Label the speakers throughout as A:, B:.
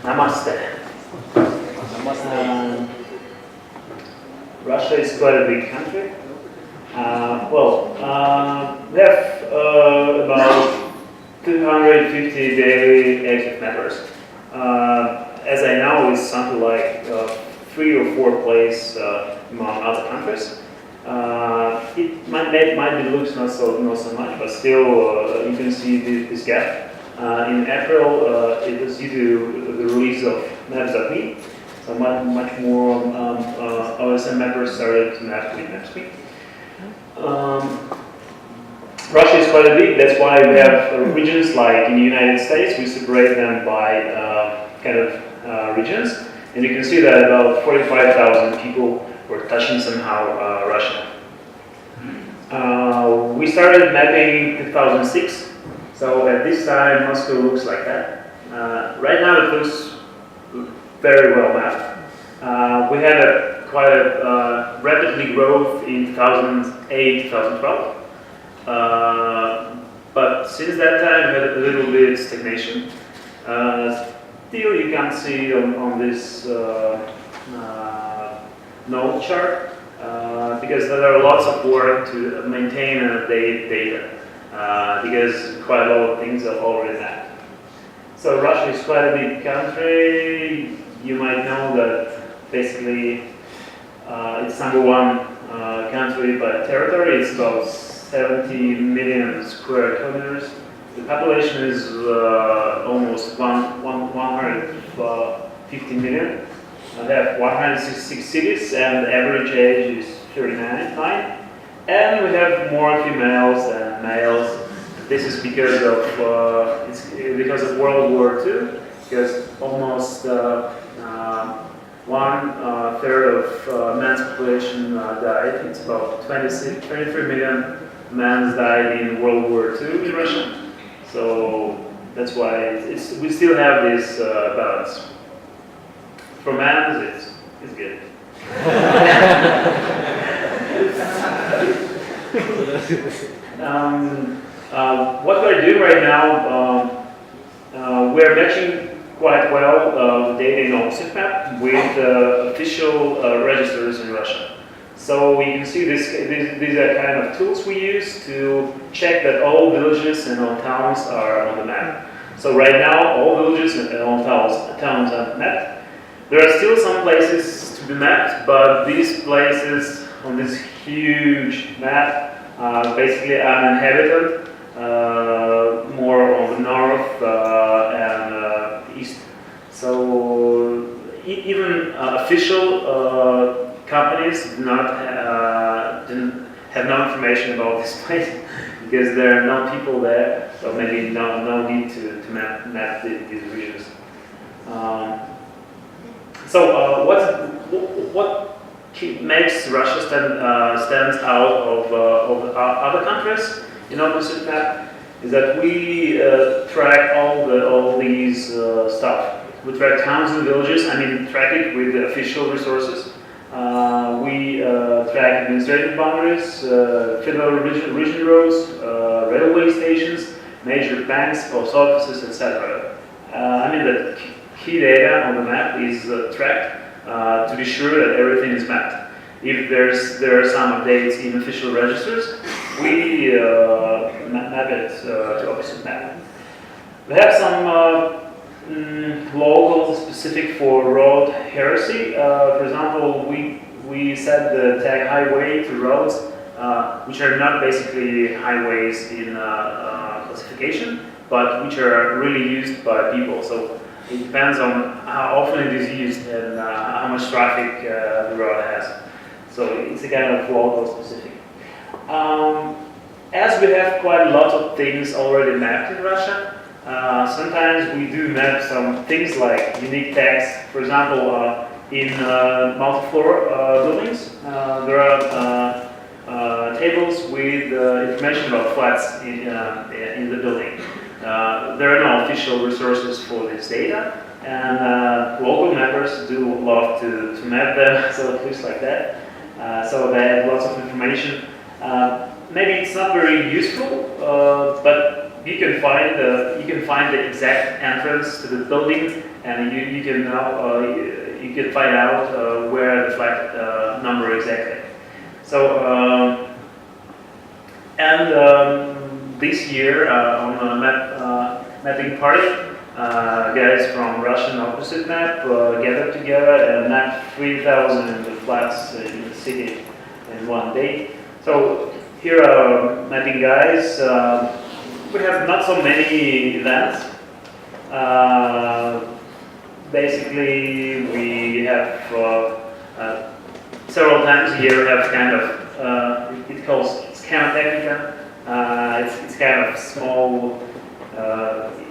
A: Namaste.
B: Namaste.
A: Russia is quite a big country. We have about 250 daily active members. As I know, it's something like 3 or 4 places among other countries. It might be looks not so much, but still you can see this gap. In April, it was due to the release of Maps.me, so much more OSM members started to map with Maps.me. Russia is quite big, that's why we have regions like in the United States, we separate them by regions, and you can see that about 45,000 people were touching somehow Russia. We started mapping in 2006. So at this time, Moscow looks like that. Right now, it looks very well mapped. We had quite a rapidly growth in 2008, 2012. But since that time, we had a little bit stagnation. Still, you can see on this node chart because there are lots of work to maintain data. Because quite a lot of things are already mapped. So Russia is quite a big country. You might know that basically it's #1 country by territory. It's about 70 million square kilometers. The population is almost 150 million. They have 166 cities and the average age is 39. And we have more females than males. This is because of World War II, because almost 1/3 of men's population died. It's about 23 million men died in World War II in Russia. So that's why we still have this balance. For men, it's good. What we're doing right now, we're matching quite well the data in OpenStreetMap with official registers in Russia. So you can see these are kind of tools we use to check that all villages and all towns are on the map. So right now, all villages and all towns are mapped. There are still some places to be mapped, but these places on this huge map basically uninhabited, more on the north and east. So even official companies didn't have no information about this place because there are no people there, so maybe no need to map these regions. What makes Russia stands out of other countries in OpenStreetMap is that we track all these stuff. We track towns and villages. I mean, track it with the official resources. We track administrative boundaries, federal region roads, railway stations, major banks, post offices, etc. I mean, the key data on the map is tracked to be sure that everything is mapped. If there are some updates in official registers, we map it to OpenStreetMap. We have some local specific for road heresy. For example, we set the tag highway to roads which are not basically highways in classification, but which are really used by people. So it depends on how often it is used and how much traffic the road has. So it's a kind of local specific. As we have quite a lot of things already mapped in Russia, sometimes we do map some things like unique tags. For example, in multi-floor buildings, there are tables with information about flats in the building. There are no official resources for this data, and local mappers do love to map them, so it looks like that. So they have lots of information. Maybe it's not very useful, but you can find the exact entrance to the building, and you can now you can find out where the flat number exactly. So this year on the mapping party, guys from Russian OpenStreetMap gathered together and mapped 3,000 flats in the city in one day. So here are mapping guys. We have not so many events. Basically, we have several times a year we have kind of it's kind of technica. It's kind of small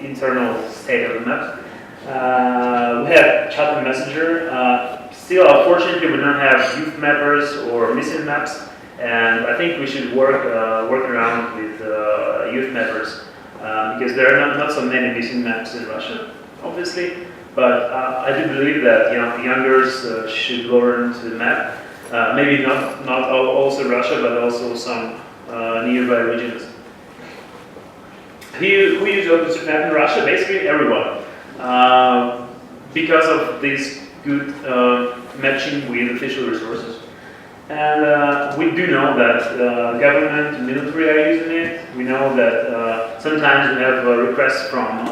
A: internal state of the map. We have SotM-Asia. Still, unfortunately, we don't have youth mappers or missing maps, and I think we should work around with youth mappers because there are not so many missing maps in Russia, obviously. But I do believe that youngers should learn to map. Maybe not also Russia, but also some nearby regions. Who uses OpenStreetMap in Russia? Basically everyone, because of this good matching with official resources. And we do know that government and military are using it. We know that sometimes we have requests from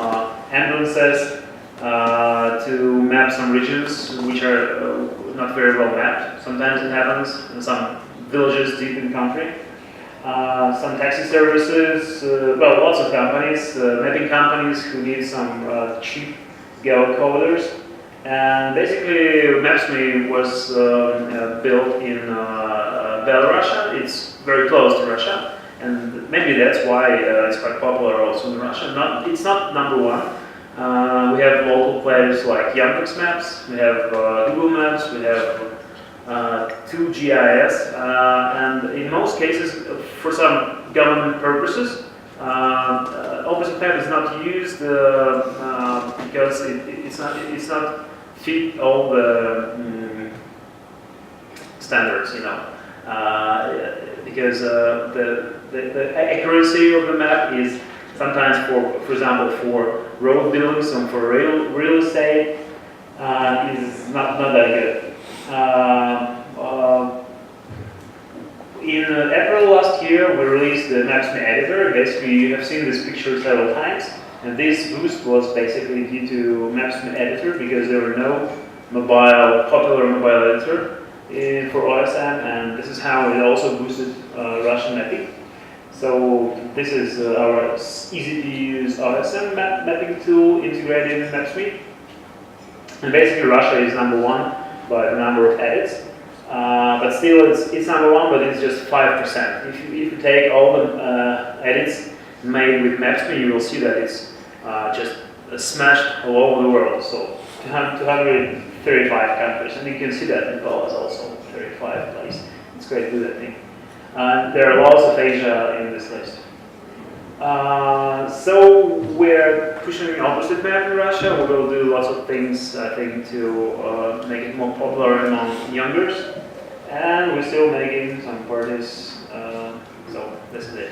A: ambulances to map some regions which are not very well mapped. Sometimes it happens in some villages deep in the country. Some taxi services, well, lots of companies, mapping companies who need some cheap geocoders. And basically, Maps.me was built in Belarus. It's very close to Russia, and maybe that's why it's quite popular also in Russia. It's not number one. We have local players like Yandex Maps, we have Google Maps, we have 2GIS, and in most cases, for some government purposes, OpenStreetMap is not used because it's not fit all the standards, because the accuracy of the map is sometimes for example, for road buildings and for real estate is not that good. In April last year, we released the Maps.me editor. Basically, you have seen this picture several times, and this boost was basically due to Maps.me editor because there were no popular mobile editor for OSM, and this is how it also boosted Russian mapping. So this is our easy-to-use OSM mapping tool integrated in Maps.me, and basically Russia is number one by the number of edits. But still, it's number one, but it's just 5%. If you take all the edits made with Maps.me, you will see that it's just smashed all over the world. So 235 countries, and you can see that Nepal is also 35 places. It's quite good, I think. There are lots of Asia in this list. So we're pushing OpenStreetMap in Russia. We will do lots of things, I think, to make it more popular among youngers. And we're still making some parties. So this is it.